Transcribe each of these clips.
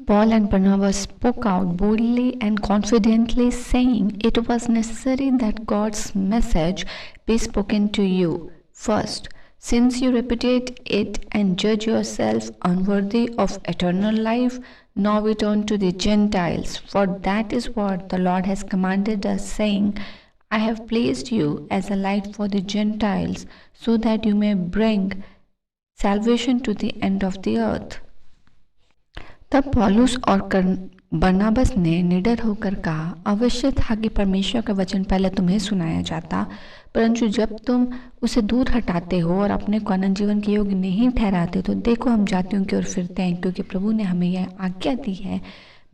Paul and Barnabas spoke out boldly and confidently, saying, "It was necessary that God's message be spoken to you first, since you repudiate it and judge yourself unworthy of eternal life. Now we turn to the Gentiles, for that is what the Lord has commanded us, saying, I have placed you as a light for the Gentiles, so that you may bring salvation to the end of the earth." तब पौलुस और बरनबास ने निडर होकर कहा, अवश्य था कि परमेश्वर का वचन पहले तुम्हें सुनाया जाता, परंतु जब तुम उसे दूर हटाते हो और अपने को अनंत जीवन के योग्य नहीं ठहराते, तो देखो हम जातियों की ओर फिरते हैं, क्योंकि प्रभु ने हमें यह आज्ञा दी है,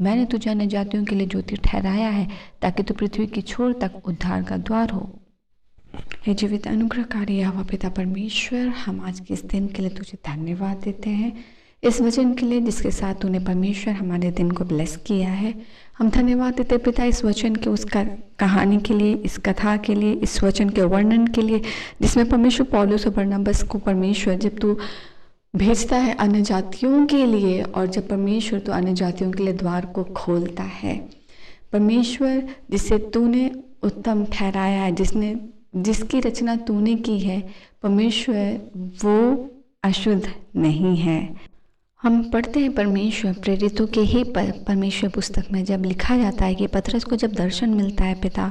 मैंने तुझे अन्य जातियों के लिए ज्योति ठहराया है, ताकि तू पृथ्वी की छोर तक उद्धार का द्वार हो। हे जीवित अनुग्रहकारी यहोवा पिता परमेश्वर, हम आज के इस दिन के लिए तुझे धन्यवाद देते हैं, इस वचन के लिए जिसके साथ तूने परमेश्वर हमारे दिन को ब्लेस किया है। हम धन्यवाद देते पिता इस वचन के, उसका कहानी के लिए, इस कथा के लिए, इस वचन के वर्णन के लिए, जिसमें परमेश्वर पौलुस और बरनबास को परमेश्वर जब तू भेजता है अन्य जातियों के लिए, और जब परमेश्वर तो अन्य जातियों के लिए द्वार को खोलता है, परमेश्वर जिसे तूने उत्तम ठहराया है, जिसकी रचना तूने की है, परमेश्वर वो अशुद्ध नहीं है। हम पढ़ते हैं परमेश्वर प्रेरितों के ही परमेश्वर पुस्तक में जब लिखा जाता है कि पतरस को जब दर्शन मिलता है, पिता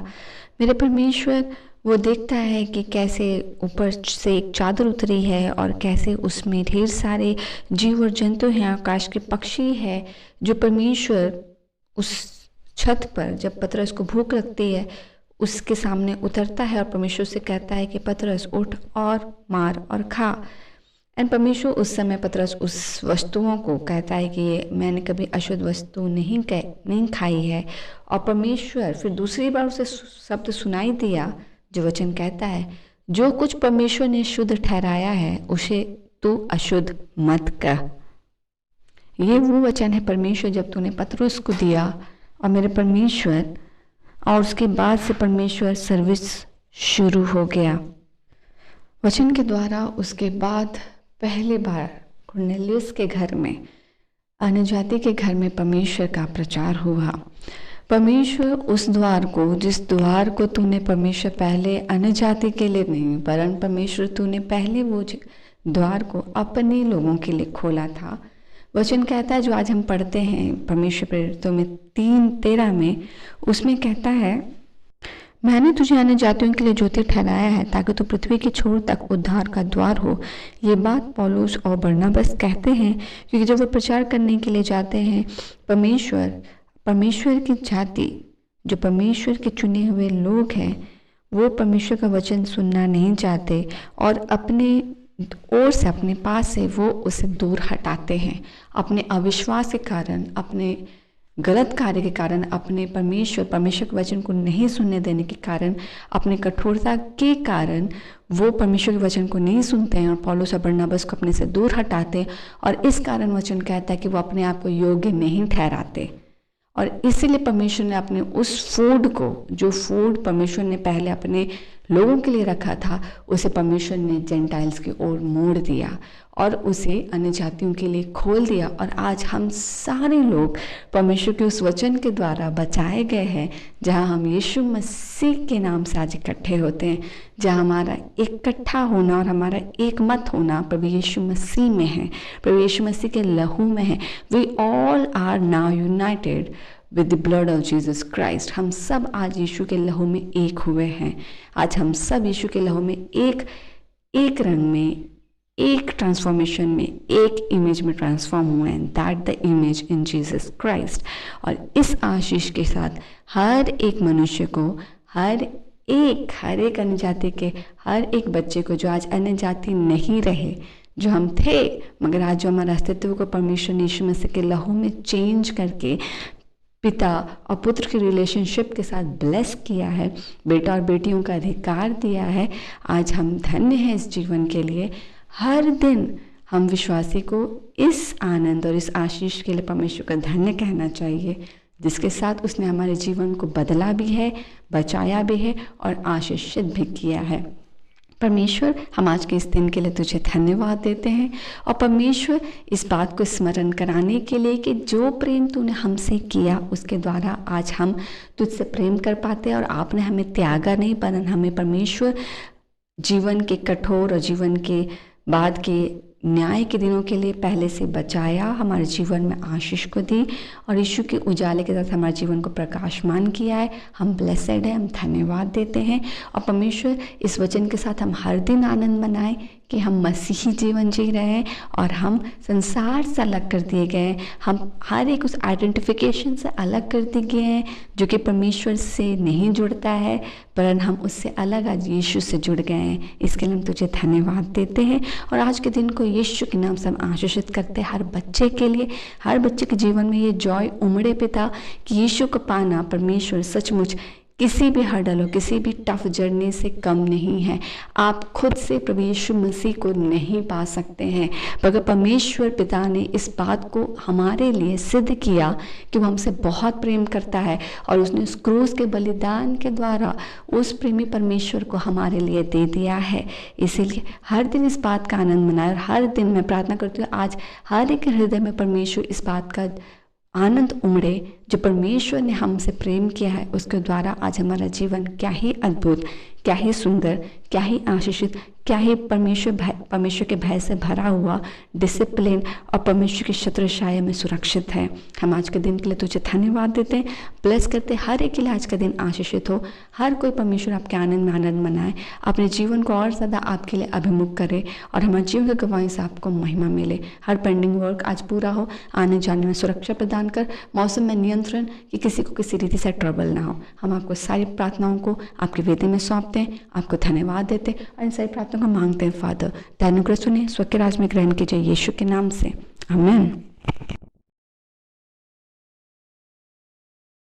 मेरे परमेश्वर वो देखता है कि कैसे ऊपर से एक चादर उतरी है और कैसे उसमें ढेर सारे जीव और जंतु हैं, आकाश के पक्षी है, जो परमेश्वर उस छत पर जब पतरस को भूख लगती है उसके सामने उतरता है और परमेश्वर से कहता है कि पतरस उठ और मार और खा। एंड परमेश्वर उस समय पतरस उस वस्तुओं को कहता है कि ये मैंने कभी अशुद्ध वस्तु नहीं खाई है, और परमेश्वर फिर दूसरी बार उसे शब्द सुनाई दिया जो वचन कहता है, जो कुछ परमेश्वर ने शुद्ध ठहराया है उसे तू अशुद्ध मत कर। ये वो वचन है परमेश्वर जब तूने पतरस को दिया, और मेरे परमेश्वर, और उसके बाद से परमेश्वर सर्विस शुरू हो गया वचन के द्वारा। उसके बाद पहली बार कुरनेलियुस के घर में, अन्य जाति के घर में परमेश्वर का प्रचार हुआ। परमेश्वर उस द्वार को, जिस द्वार को तूने परमेश्वर पहले अन्य जाति के लिए नहीं, वरन परमेश्वर तूने पहले वो द्वार को अपने लोगों के लिए खोला था। वचन कहता है जो आज हम पढ़ते हैं परमेश्वर प्रेरितों में 3:13 में, उसमें कहता है, मैंने तुझे अन्य जातियों के लिए ज्योति ठहराया है, ताकि तू पृथ्वी की छोर तक उद्धार का द्वार हो। ये बात पौलुस और बरनबास कहते हैं, क्योंकि जब वो प्रचार करने के लिए जाते हैं, परमेश्वर की जाति, जो परमेश्वर के चुने हुए लोग हैं, वो परमेश्वर का वचन सुनना नहीं चाहते और अपने ओर से, अपने पास से वो उसे दूर हटाते हैं, अपने अविश्वास के कारण, अपने गलत कार्य के कारण, अपने परमेश्वर के वचन को नहीं सुनने देने के कारण, अपने कठोरता के कारण वो परमेश्वर के वचन को नहीं सुनते हैं और पौलुस और बरनबास को अपने से दूर हटाते हैं, और इस कारण वचन कहता है कि वो अपने आप को योग्य नहीं ठहराते। और इसीलिए परमेश्वर ने अपने उस फूड को, जो फूड परमेश्वर ने पहले अपने लोगों के लिए रखा था, उसे परमेश्वर ने जेंटाइल्स की ओर मोड़ दिया और उसे अन्य जातियों के लिए खोल दिया। और आज हम सारे लोग परमेश्वर के उस वचन के द्वारा बचाए गए हैं, जहां हम यीशु मसीह के नाम से आज इकट्ठे होते हैं, जहां हमारा इकट्ठा होना और हमारा एक मत होना प्रभु यीशु मसीह में है, प्रभु यीशु मसीह के लहू में है। We all are now united with the blood of Jesus Christ. हम सब आज यीशु के लहू में एक हुए हैं। आज हम सब यीशु के लहू में एक रंग में, एक ट्रांसफॉर्मेशन में, एक इमेज में ट्रांसफॉर्म हुए हैं, that the image in Jesus Christ. और इस आशीष के साथ हर एक मनुष्य को, हर एक अन्य जाति के हर एक बच्चे को, जो आज अन्य जाति नहीं रहे, जो हम थे, मगर आज जो हमारा अस्तित्व को परमेश्वर ने यीशु मसीह के लहू में चेंज करके पिता और पुत्र की रिलेशनशिप के साथ ब्लेस किया है, बेटा और बेटियों का अधिकार दिया है। आज हम धन्य हैं इस जीवन के लिए। हर दिन हम विश्वासी को इस आनंद और इस आशीष के लिए परमेश्वर का धन्य कहना चाहिए, जिसके साथ उसने हमारे जीवन को बदला भी है, बचाया भी है और आशीषित भी किया है। परमेश्वर, हम आज के इस दिन के लिए तुझे धन्यवाद देते हैं। और परमेश्वर, इस बात को स्मरण कराने के लिए कि जो प्रेम तूने हमसे किया उसके द्वारा आज हम तुझसे प्रेम कर पाते हैं। और आपने हमें त्यागा नहीं, पर हमें परमेश्वर जीवन के कठोर और जीवन के बाद के न्याय के दिनों के लिए पहले से बचाया, हमारे जीवन में आशीष को दी और यीशु के उजाले के साथ हमारे जीवन को प्रकाशमान किया है। हम ब्लेसेड हैं, हम धन्यवाद देते हैं। और परमेश्वर, इस वचन के साथ हम हर दिन आनंद मनाएं कि हम मसीही जीवन जी रहे हैं और हम संसार से अलग कर दिए गए हैं। हम हर एक उस आइडेंटिफिकेशन से अलग कर दिए गए हैं जो कि परमेश्वर से नहीं जुड़ता है, पर हम उससे अलग आज यीशु से जुड़ गए हैं। इसके लिए हम तुझे धन्यवाद देते हैं। और आज के दिन को यीशु के नाम से हम आशीषित करते हैं। हर बच्चे के लिए, हर बच्चे के जीवन में ये जॉय उमड़े पिता कि यीशु को पाना परमेश्वर सचमुच किसी भी हर्डल हो, किसी भी टफ जर्नी से कम नहीं है। आप खुद से प्रभु यीशु मसीह को नहीं पा सकते हैं, मगर परमेश्वर पिता ने इस बात को हमारे लिए सिद्ध किया कि वो हमसे बहुत प्रेम करता है और उसने उस क्रूस के बलिदान के द्वारा उस प्रेमी परमेश्वर को हमारे लिए दे दिया है। इसीलिए हर दिन इस बात का आनंद मनाए। और हर दिन मैं प्रार्थना करती हूँ आज हर एक हृदय में परमेश्वर इस बात का आनंद उमड़े जो परमेश्वर ने हमसे प्रेम किया है, उसके द्वारा आज हमारा जीवन क्या ही अद्भुत, क्या ही सुंदर, क्या ही आशीषित, क्या ही परमेश्वर के भय से भरा हुआ, डिसिप्लिन और परमेश्वर की छत्रछाया में सुरक्षित है। हम आज के दिन के लिए तुझे धन्यवाद देते हैं, ब्लेस करते हर एक के लिए आज का दिन आशीषित हो। हर कोई परमेश्वर आपके आनंद में आनंद मनाए, अपने जीवन को और ज़्यादा आपके लिए अभिमुख करे और हमारे जीवन की गवाही से आपको महिमा मिले। हर पेंडिंग वर्क आज पूरा हो, आने जाने में सुरक्षा प्रदान कर, मौसम में नियंत्रण, कि किसी को किसी रीति से ट्रबल ना हो। हम आपको सारी प्रार्थनाओं को आपकी वेदी में सौंपते हैं, आपको धन्यवाद देते हैं और इन सारी प्रार्थनाओं को मांगते हैं। फादर, अनुग्रह सुने, स्वर्ग के राज में ग्रहण कीजिए यीशु के नाम से, आमीन।